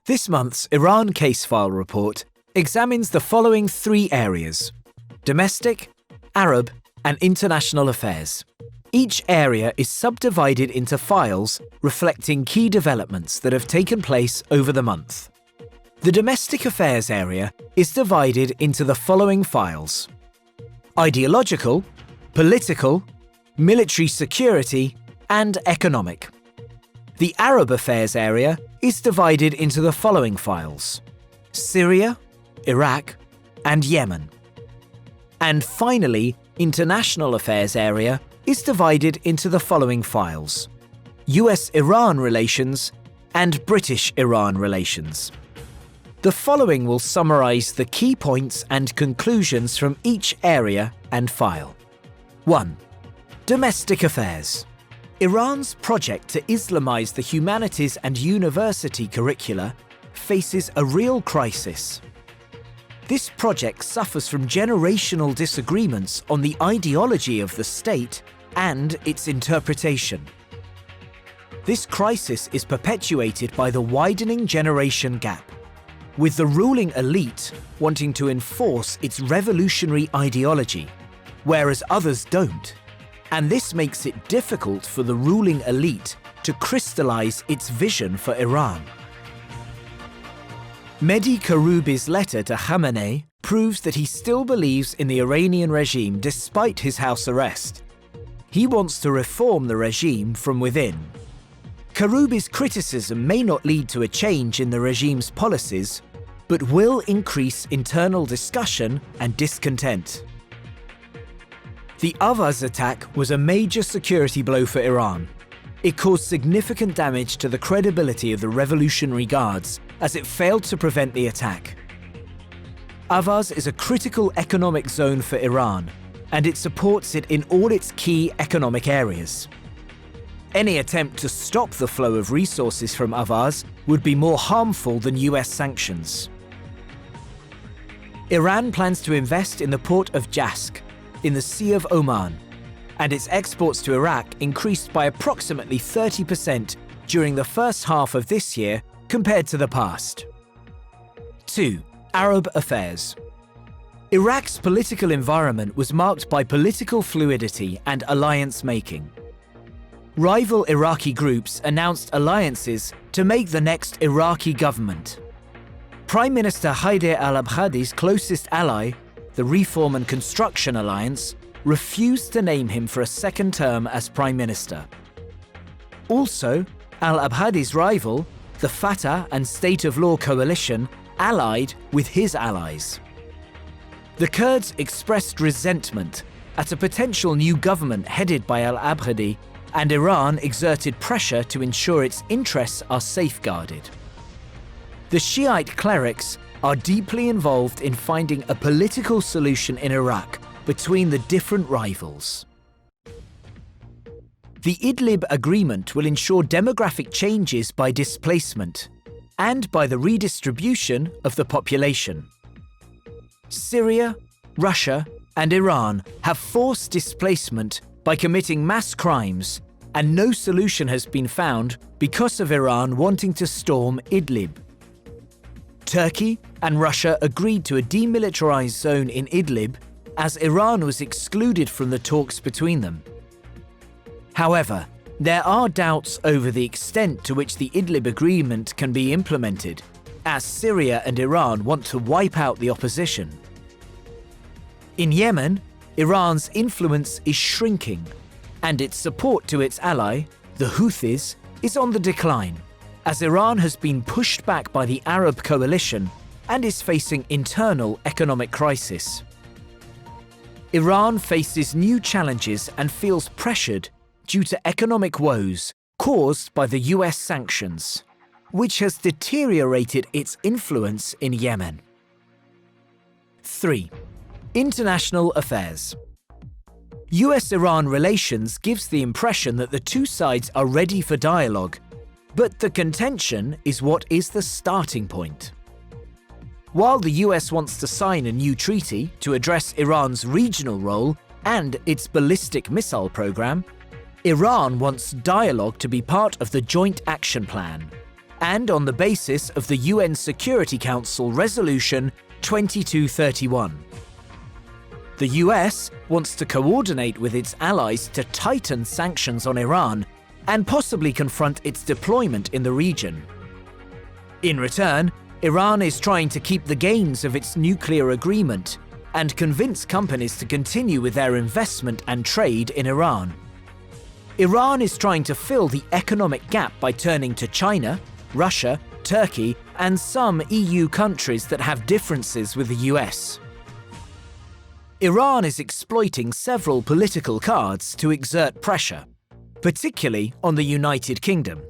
This month's Iran Case File Report examines the following three areas: domestic, Arab, and international affairs. Each area is subdivided into files reflecting key developments that have taken place over the month. The domestic affairs area is divided into the following files: ideological, political, military security, and economic. The Arab affairs area is divided into the following files: Syria, Iraq, and Yemen. And finally, international affairs area is divided into the following files: US-Iran relations and British-Iran relations. The following will summarize the key points and conclusions from each area and file. 1. Domestic affairs. Iran's project to Islamize the humanities and university curricula faces a real crisis. This project suffers from generational disagreements on the ideology of the state and its interpretation. This crisis is perpetuated by the widening generation gap, with the ruling elite wanting to enforce its revolutionary ideology, whereas others don't, and this makes it difficult for the ruling elite to crystallize its vision for Iran. Mehdi Karoubi's letter to Khamenei proves that he still believes in the Iranian regime despite his house arrest. He wants to reform the regime from within. Karoubi's criticism may not lead to a change in the regime's policies, but will increase internal discussion and discontent. The Avaz attack was a major security blow for Iran. It caused significant damage to the credibility of the Revolutionary Guards as it failed to prevent the attack. Avaz is a critical economic zone for Iran, and it supports it in all its key economic areas. Any attempt to stop the flow of resources from Avaz would be more harmful than US sanctions. Iran plans to invest in the port of Jask, in the Sea of Oman, and its exports to Iraq increased by approximately 30% during the first half of this year compared to the past. 2. Arab affairs. Iraq's political environment was marked by political fluidity and alliance-making. Rival Iraqi groups announced alliances to make the next Iraqi government. Prime Minister Haider al-Abadi's closest ally, the Reform and Construction Alliance, refused to name him for a second term as Prime Minister. Also, al-Abadi's rival, the Fatah and State of Law coalition, allied with his allies. The Kurds expressed resentment at a potential new government headed by al-Abadi, and Iran exerted pressure to ensure its interests are safeguarded. The Shiite clerics are deeply involved in finding a political solution in Iraq between the different rivals. The Idlib agreement will ensure demographic changes by displacement and by the redistribution of the population. Syria, Russia, and Iran have forced displacement by committing mass crimes, and no solution has been found because of Iran wanting to storm Idlib. Turkey and Russia agreed to a demilitarized zone in Idlib as Iran was excluded from the talks between them. However, there are doubts over the extent to which the Idlib agreement can be implemented, as Syria and Iran want to wipe out the opposition. In Yemen, Iran's influence is shrinking, and its support to its ally, the Houthis, is on the decline, as Iran has been pushed back by the Arab coalition and is facing internal economic crisis. Iran faces new challenges and feels pressured due to economic woes caused by the US sanctions, which has deteriorated its influence in Yemen. 3. International affairs. US-Iran relations gives the impression that the two sides are ready for dialogue, but the contention is what is the starting point. While the US wants to sign a new treaty to address Iran's regional role and its ballistic missile program, Iran wants dialogue to be part of the Joint Action Plan. and on the basis of the UN Security Council Resolution 2231. The US wants to coordinate with its allies to tighten sanctions on Iran and possibly confront its deployment in the region. In return, Iran is trying to keep the gains of its nuclear agreement and convince companies to continue with their investment and trade in Iran. Iran is trying to fill the economic gap by turning to China, Russia, Turkey, and some EU countries that have differences with the US. Iran is exploiting several political cards to exert pressure, particularly on the United Kingdom.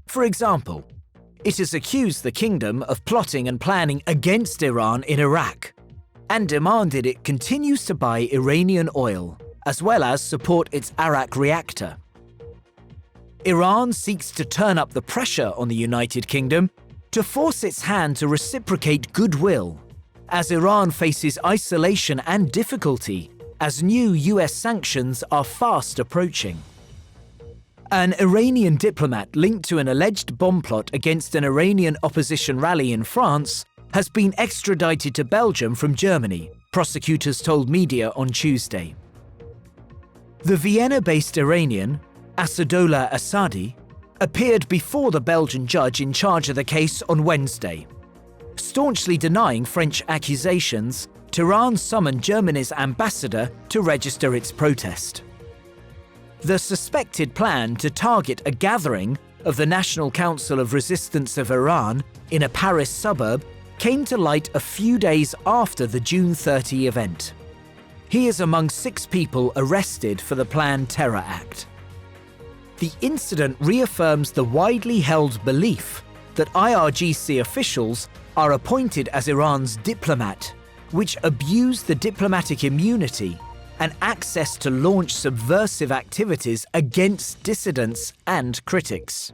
For example, it has accused the kingdom of plotting and planning against Iran in Iraq, and demanded it continues to buy Iranian oil, as well as support its Arak reactor. Iran seeks to turn up the pressure on the United Kingdom to force its hand to reciprocate goodwill, as Iran faces isolation and difficulty as new US sanctions are fast approaching. An Iranian diplomat linked to an alleged bomb plot against an Iranian opposition rally in France has been extradited to Belgium from Germany, prosecutors told media on Tuesday. The Vienna-based Iranian, Asadollah Assadi, appeared before the Belgian judge in charge of the case on Wednesday. Staunchly denying French accusations, Tehran summoned Germany's ambassador to register its protest. The suspected plan to target a gathering of the National Council of Resistance of Iran in a Paris suburb came to light a few days after the June 30 event. He is among 6 people arrested for the planned terror act. The incident reaffirms the widely held belief that IRGC officials are appointed as Iran's diplomat, which abuse the diplomatic immunity and access to launch subversive activities against dissidents and critics.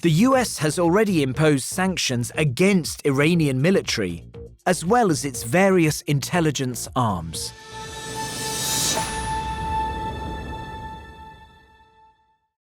The US has already imposed sanctions against Iranian military, as well as its various intelligence arms.